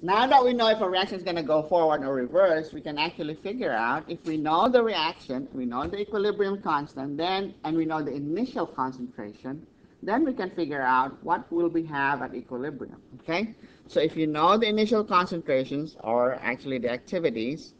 Now that we know if a reaction is going to go forward or reverse, we can actually figure out if we know the reaction, we know the equilibrium constant, then, and we know the initial concentration, then we can figure out what will we have at equilibrium. Okay? So if you know the initial concentrations, or actually the activities,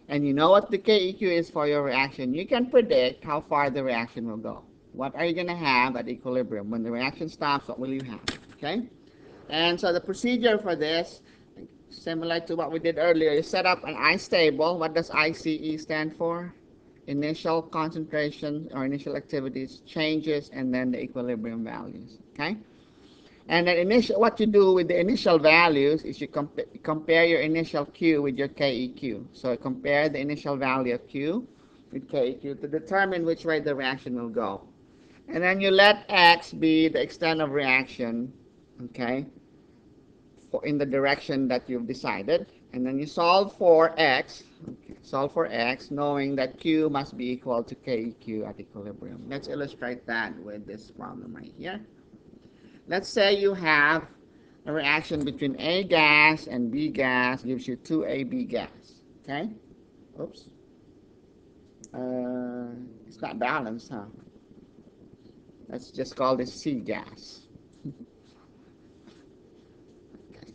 and you know what the KEQ is for your reaction, you can predict how far the reaction will go. What are you going to have at equilibrium? When the reaction stops, what will you have? Okay? And so the procedure for this, similar to what we did earlier, you set up an ICE table. What does ICE stand for? Initial concentration or initial activities, changes, and then the equilibrium values. Okay? And then what you do with the initial values is you compare your initial Q with your KEQ. So compare the initial value of Q with KEQ to determine which way the reaction will go. And then you let X be the extent of reaction, okay, in the direction that you've decided. And then you solve for X, okay, solve for X, knowing that Q must be equal to KEQ at equilibrium. Let's illustrate that with this problem right here. Let's say you have a reaction between A gas and B gas gives you 2AB gas. Okay? Oops. It's not balanced, huh? Let's just call this C gas. Okay.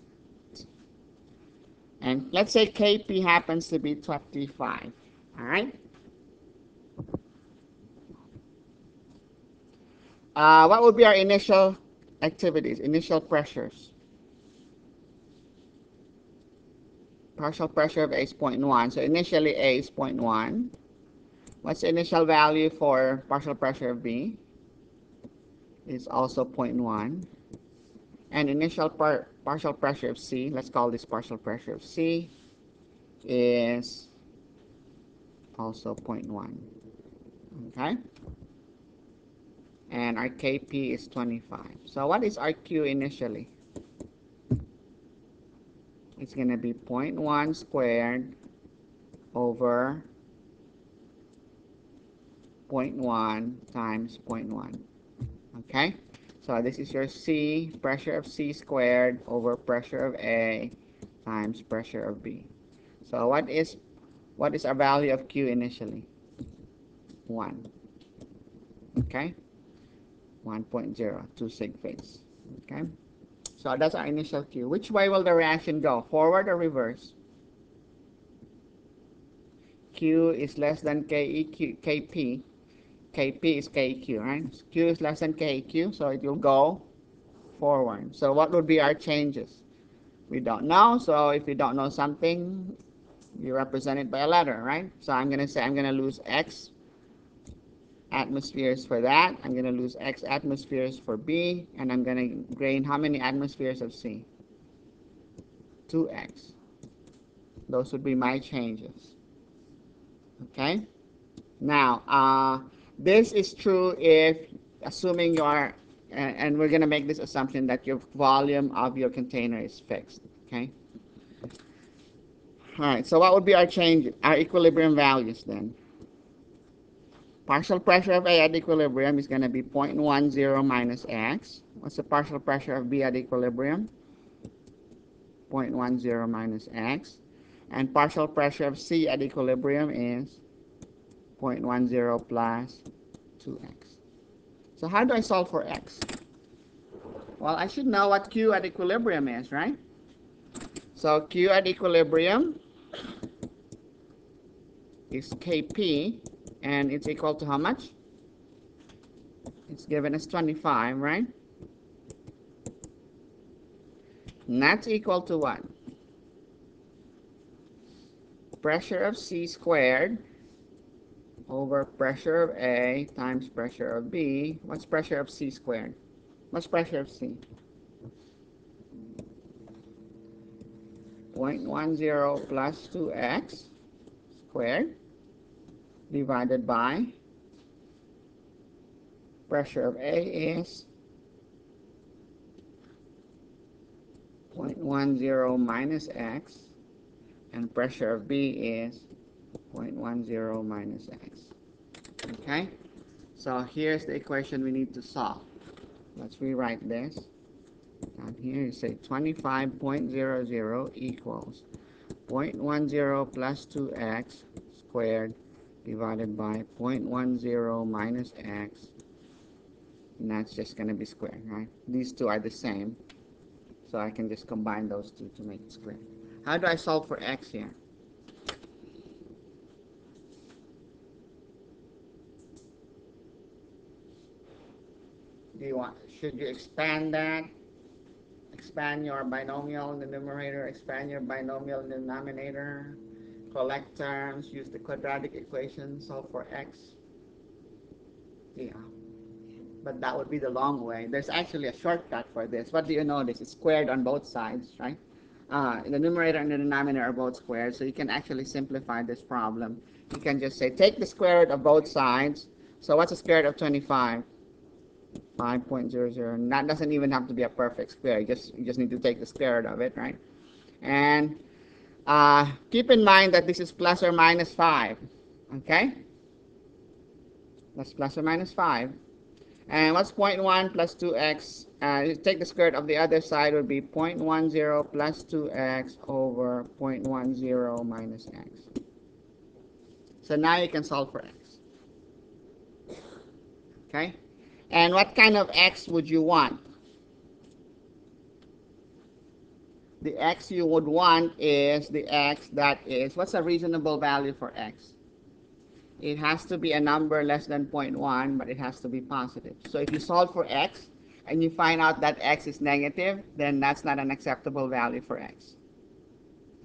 And let's say Kp happens to be 25. All right? What would be our initial activities, initial pressures? Partial pressure of A is 0.1. So initially A is 0.1. What's the initial value for partial pressure of B? Is also 0.1. And initial partial pressure of C, let's call this partial pressure of C, is also 0.1. Okay? And our Kp is 25. So what is our Q initially? It's going to be 0.1 squared over 0.1 times 0.1. Okay? So this is your C, pressure of C squared over pressure of A times pressure of B. So what is our value of Q initially? 1. Okay? 1.0, 2 sig figs. Okay? So that's our initial Q. Which way will the reaction go? Forward or reverse? Q is less than Kp. Kp is KQ, right? Q is less than KQ, so it will go forward. So what would be our changes? We don't know, so if we don't know something, you represent it by a letter, right? So I'm going to say I'm going to lose X atmospheres for that. I'm going to lose X atmospheres for B, and I'm going to gain how many atmospheres of C? 2X. Those would be my changes. Okay? Now, this is true if, assuming you are, and we're going to make this assumption that your volume of your container is fixed. Okay? All right, so what would be our change, our equilibrium values then? Partial pressure of A at equilibrium is going to be 0.10 minus X. What's the partial pressure of B at equilibrium? 0.10 minus X. And partial pressure of C at equilibrium is 0.10 plus 2X. So how do I solve for X? Well, I should know what Q at equilibrium is, right? So Q at equilibrium is Kp, and it's equal to how much? It's given as 25, right? And that's equal to what? Pressure of C squared over pressure of A times pressure of B. What's pressure of C squared? What's pressure of C? 0.10 plus 2x squared divided by pressure of A is 0.10 minus x, and pressure of B is 0.10 minus x. Okay? So here's the equation we need to solve. Let's rewrite this. Down here you say 25.00 equals 0.10 plus 2x squared divided by 0.10 minus x, and that's just going to be squared, right? These two are the same, so I can just combine those two to make it squared. How do I solve for x here? Should you expand that? Expand your binomial in the numerator, expand your binomial in the denominator, collect terms, use the quadratic equation, solve for x. Yeah, but that would be the long way. There's actually a shortcut for this. What do you notice? It's squared on both sides, right? The numerator and the denominator are both squared, so you can actually simplify this problem. You can just say, take the square root of both sides. So what's the square root of 25? 5.00. And that doesn't even have to be a perfect square. You just need to take the square root of it, right? And keep in mind that this is plus or minus 5. Okay? That's plus or minus 5. And what's 0.1 plus 2x? You take the square root of the other side would be 0.10 plus 2x over 0.10 minus x. So now you can solve for x. Okay? And what kind of x would you want? The x you would want is the x that is, what's a reasonable value for x? It has to be a number less than 0.1, but it has to be positive. So if you solve for x and you find out that x is negative, then that's not an acceptable value for x.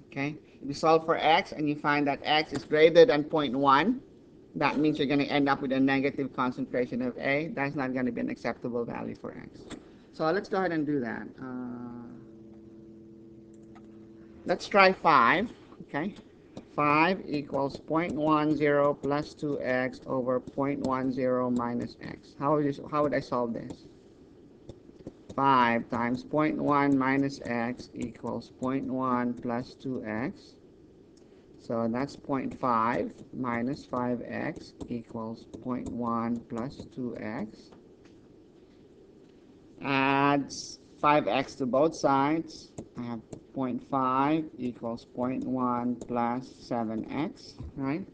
Okay? If you solve for x and you find that x is greater than 0.1, that means you're going to end up with a negative concentration of A. That's not going to be an acceptable value for x. So let's go ahead and do that. Let's try 5. Okay? 5 equals 0.10 plus 2x over 0.10 minus x. How would I solve this? 5 times 0.1 minus x equals 0.1 plus 2x. So that's 0.5 minus 5x equals 0.1 plus 2x. Adds 5x to both sides. I have 0.5 equals 0.1 plus 7x, right?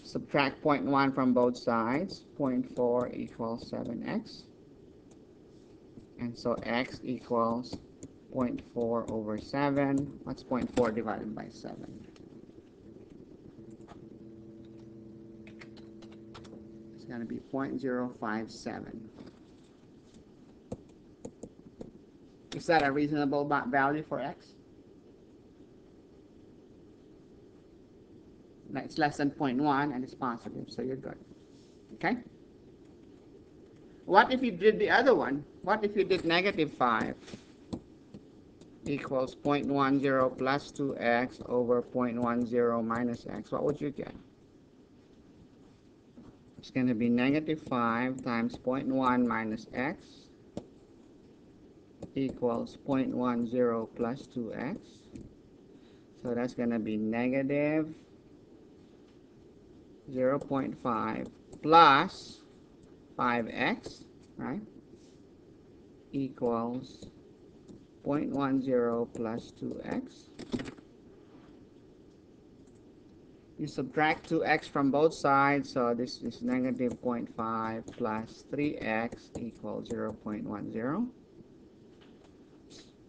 Subtract 0.1 from both sides. 0.4 equals 7x. And so x equals 0.4 over 7. What's 0.4 divided by 7? It's going to be 0.057. Is that a reasonable value for x? It's less than 0.1 and it's positive, so you're good. Okay? What if you did the other one? What if you did negative 5 equals 0.10 plus 2x over 0.10 minus x? What would you get? It's going to be negative 5 times 0.1 minus x equals 0.10 plus 2x. So that's going to be negative 0.5 plus 5x, right, equals 0.10 plus 2x. You subtract 2x from both sides, so this is negative 0.5 plus 3x equals 0.10.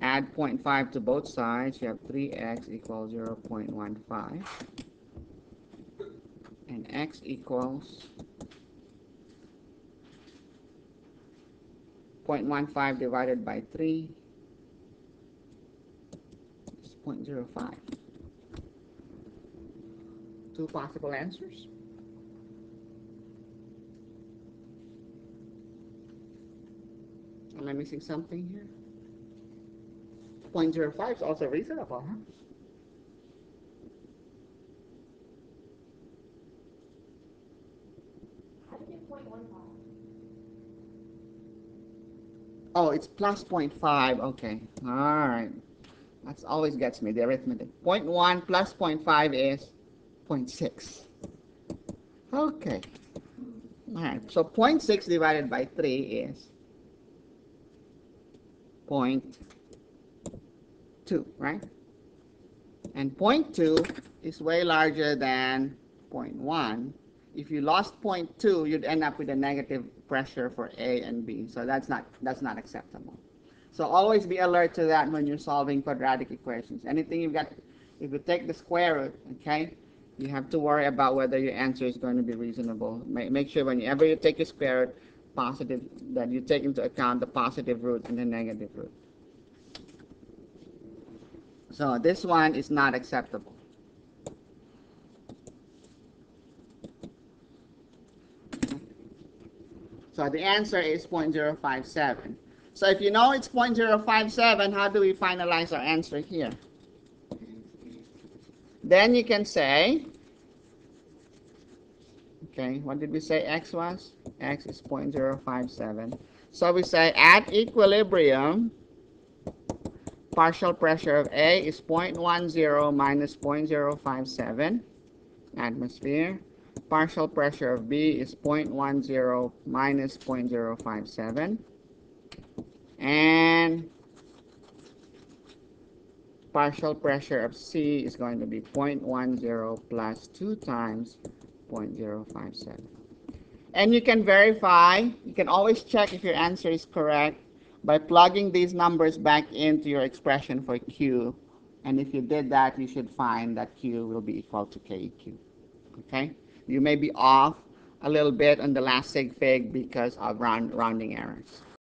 Add 0.5 to both sides, you have 3x equals 0.15. And x equals 0.15 divided by 3 is 0.05. Two possible answers. Am I missing something here? 0.05 is also reasonable, huh? Oh, it's plus 0.5. Okay. All right. That always gets me, the arithmetic. 0.1 plus 0.5 is 0.6. Okay. All right. So 0.6 divided by 3 is 0.2, right? And 0.2 is way larger than 0.1. If you lost 0.2, you'd end up with a negative pressure for A and B. So that's not acceptable. So always be alert to that when you're solving quadratic equations. Anything you've got, if you take the square root, okay, you have to worry about whether your answer is going to be reasonable. Make sure whenever you take your square root, positive, that you take into account the positive root and the negative root. So this one is not acceptable. So the answer is 0.057. So if you know it's 0.057, how do we finalize our answer here? Then you can say, okay, what did we say X was? X is 0.057. So we say at equilibrium, partial pressure of A is 0.10 minus 0.057 atmosphere. Partial pressure of B is 0.10 minus 0.057. And partial pressure of C is going to be 0.10 plus 2 times 0.057. And you can verify, you can always check if your answer is correct by plugging these numbers back into your expression for Q. And if you did that, you should find that Q will be equal to KQ. Okay? You may be off a little bit on the last sig fig because of rounding errors.